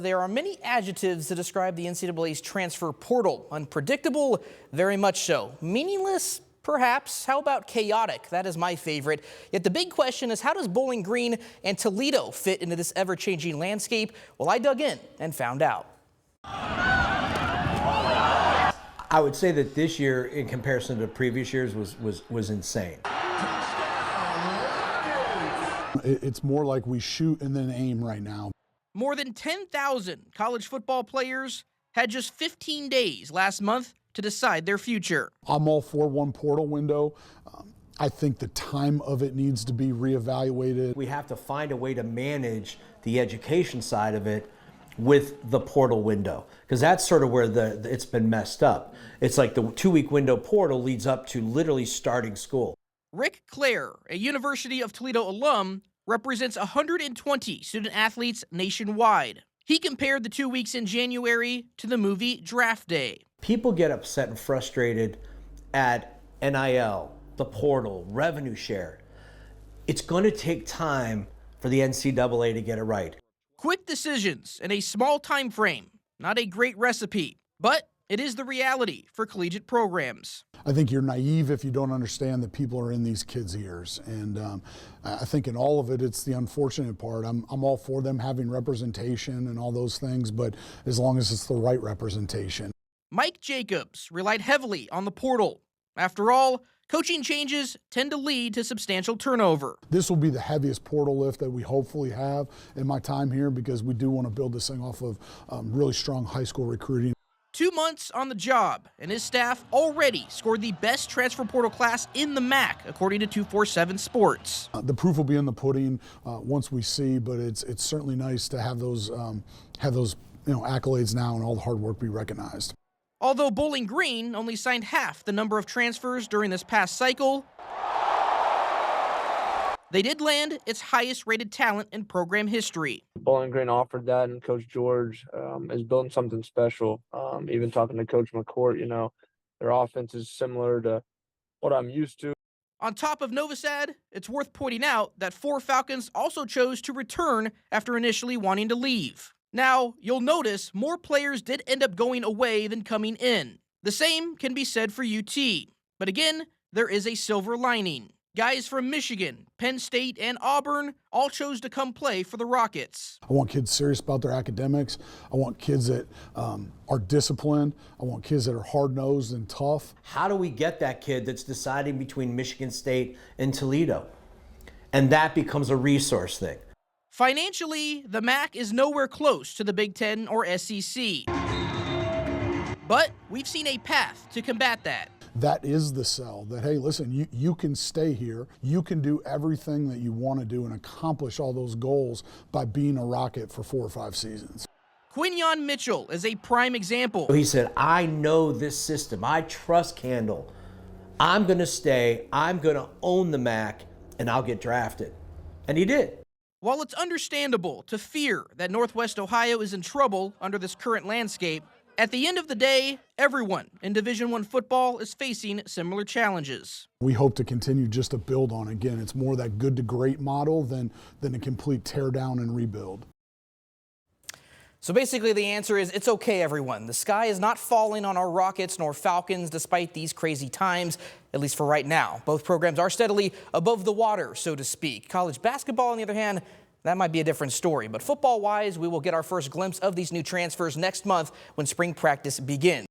There are many adjectives to describe the NCAA's transfer portal. Unpredictable, very much so. Meaningless, perhaps. How about chaotic? That is my favorite. Yet the big question is, how does Bowling Green and Toledo fit into this ever-changing landscape? Well, I dug in and found out. I would say that this year, in comparison to previous years, was insane. It's more like we shoot and then aim right now. More than 10,000 college football players had just 15 days last month to decide their future. I'm all for one portal window. I think the time of it needs to be reevaluated. We have to find a way to manage the education side of it with the portal window, because that's sort of where it's been messed up. It's like the 2-week window portal leads up to literally starting school. Rick Clare, a University of Toledo alum, represents 120 student athletes nationwide. He compared the 2 weeks in January to the movie Draft Day. People get upset and frustrated at NIL, the portal, revenue share. It's going to take time for the NCAA to get it right. Quick decisions in a small time frame, not a great recipe, but it is the reality for collegiate programs. I think you're naive if you don't understand that people are in these kids' ears. And I think in all of it, it's the unfortunate part. I'm all for them having representation and all those things, but as long as it's the right representation. Mike Jacobs relied heavily on the portal. After all, coaching changes tend to lead to substantial turnover. This will be the heaviest portal lift that we hopefully have in my time here, because we do want to build this thing off of really strong high school recruiting. 2 months on the job, and his staff already scored the best transfer portal class in the MAC, according to 247 Sports. The proof will be in the pudding once we see, but it's certainly nice to have those accolades now and all the hard work be recognized. Although Bowling Green only signed half the number of transfers during this past cycle, they did land its highest-rated talent in program history. Bowling Green offered that, and Coach George is building something special. Even talking to Coach McCourt, their offense is similar to what I'm used to. On top of Novosad, it's worth pointing out that 4 Falcons also chose to return after initially wanting to leave. Now, you'll notice more players did end up going away than coming in. The same can be said for UT. But again, there is a silver lining. Guys from Michigan, Penn State, and Auburn all chose to come play for the Rockets. I want kids serious about their academics. I want kids that are disciplined. I want kids that are hard-nosed and tough. How do we get that kid that's deciding between Michigan State and Toledo? And that becomes a resource thing. Financially, the MAC is nowhere close to the Big Ten or SEC. But we've seen a path to combat that. That is the sell, that, hey, listen, you can stay here. You can do everything that you want to do and accomplish all those goals by being a Rocket for 4 or 5 seasons. Quinyon Mitchell is a prime example. He said, I know this system. I trust Candle. I'm going to stay. I'm going to own the MAC, and I'll get drafted. And he did. While it's understandable to fear that Northwest Ohio is in trouble under this current landscape, at the end of the day, everyone in Division I football is facing similar challenges. We hope to continue just to build on. Again, it's more that good to great model than a complete tear down and rebuild. So basically the answer is, it's okay, everyone. The sky is not falling on our Rockets nor Falcons despite these crazy times, at least for right now. Both programs are steadily above the water, so to speak. College basketball, on the other hand, that might be a different story. But football-wise, we will get our first glimpse of these new transfers next month when spring practice begins.